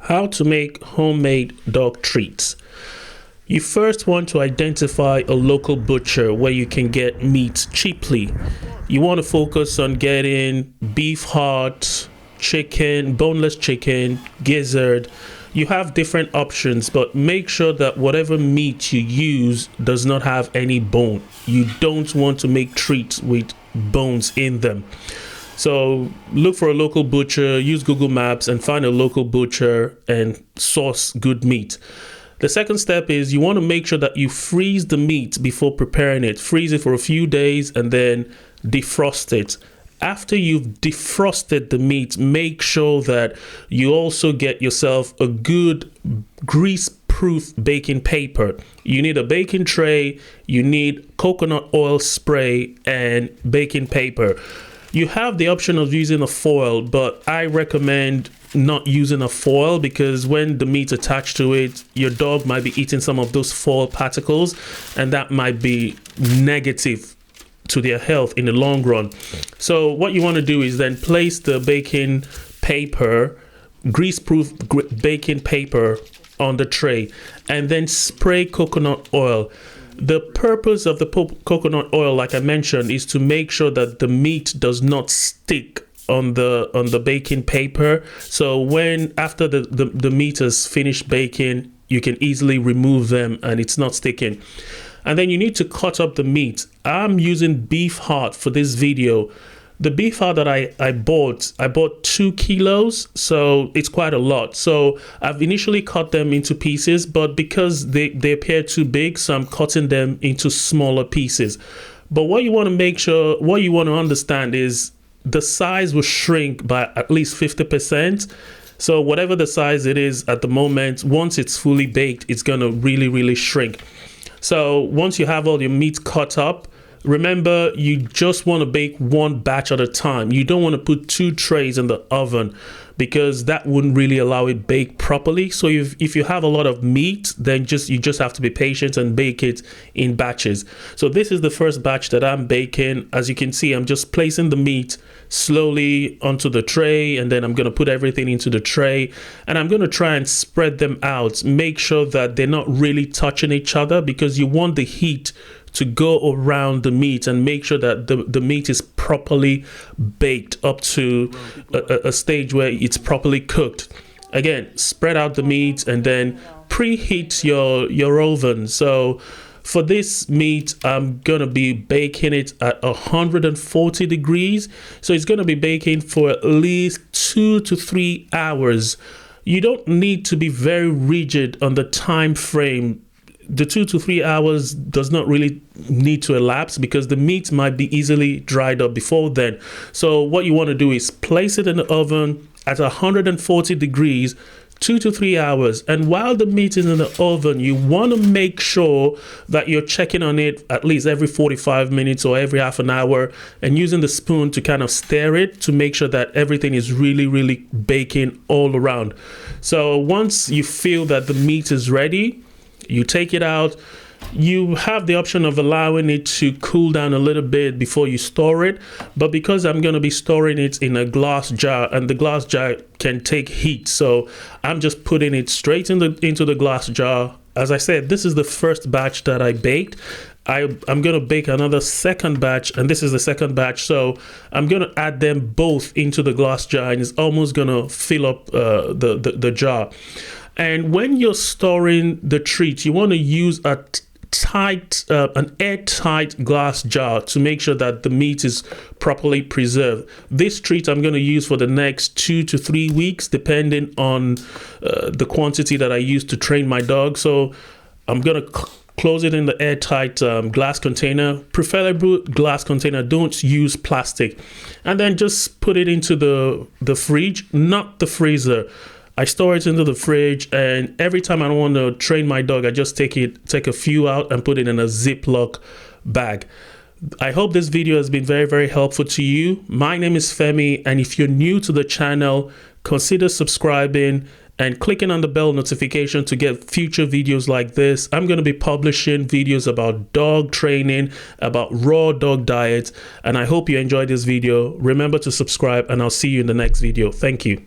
How to make homemade dog treats. You first want to identify a local butcher where you can get meat cheaply. You want to focus on getting beef heart, chicken, boneless chicken, gizzard. You have different options, but make sure that whatever meat you use does not have any bone. You don't want to make treats with bones in them. So look for a local butcher, use Google Maps and find a local butcher and source good meat. The second step is you want to make sure that you freeze the meat before preparing it. Freeze it for a few days and then defrost it. After you've defrosted the meat, make sure that you also get yourself a good grease-proof baking paper. You need a baking tray, you need coconut oil spray and baking paper. You have the option of using a foil, but I recommend not using a foil because when the meat's attached to it, your dog might be eating some of those foil particles, and that might be negative to their health in the long run. So what you want to do is then place the baking paper, grease-proof baking paper on the tray, and then spray coconut oil. The purpose of the coconut oil, like I mentioned, is to make sure that the meat does not stick on the baking paper. So when after the meat is finished baking, you can easily remove them and it's not sticking. And then you need to cut up the meat. I'm using beef heart for this video. The beef heart that I bought 2 kilos, so it's quite a lot. So I've initially cut them into pieces, but because they appear too big, so I'm cutting them into smaller pieces. But what you want to understand is the size will shrink by at least 50%. So whatever the size it is at the moment, once it's fully baked, it's gonna really shrink. So once you have all your meat cut up, remember, you just want to bake one batch at a time. You don't want to put 2 trays in the oven because that wouldn't really allow it bake properly. So if you have a lot of meat, then you just have to be patient and bake it in batches. So this is the first batch that I'm baking. As you can see, I'm just placing the meat slowly onto the tray, and then I'm going to put everything into the tray, and I'm going to try and spread them out. Make sure that they're not really touching each other because you want the heat to go around the meat and make sure that the meat is properly baked up to a stage where it's properly cooked. Again, spread out the meat and then preheat your oven. So for this meat, I'm gonna be baking it at 140 degrees. So it's gonna be baking for at least 2 to 3 hours. You don't need to be very rigid on the time frame. The 2 to 3 hours does not really need to elapse because the meat might be easily dried up before then. So what you want to do is place it in the oven at 140 degrees, 2 to 3 hours. And while the meat is in the oven, you want to make sure that you're checking on it at least every 45 minutes or every half an hour and using the spoon to kind of stir it to make sure that everything is really baking all around. So once you feel that the meat is ready, you take it out. You have the option of allowing it to cool down a little bit before you store it, but because I'm going to be storing it in a glass jar, and the glass jar can take heat, so I'm just putting it straight into the glass jar. As I said, this is the first batch that I baked. I'm going to bake another second batch, and this is the second batch, so I'm going to add them both into the glass jar, and it's almost going to fill up the jar. And when you're storing the treat, you want to use an airtight glass jar to make sure that the meat is properly preserved. This treat I'm going to use for the next 2 to 3 weeks, depending on the quantity that I use to train my dog. So I'm going to close it in the airtight glass container, preferably glass container. Don't use plastic. And then just put it into the fridge, not the freezer. I store it into the fridge, and every time I want to train my dog, I just take a few out and put it in a Ziploc bag. I hope this video has been very helpful to you. My name is Femi, and if you're new to the channel, consider subscribing and clicking on the bell notification to get future videos like this. I'm going to be publishing videos about dog training, about raw dog diet, and I hope you enjoyed this video. Remember to subscribe, and I'll see you in the next video. Thank you.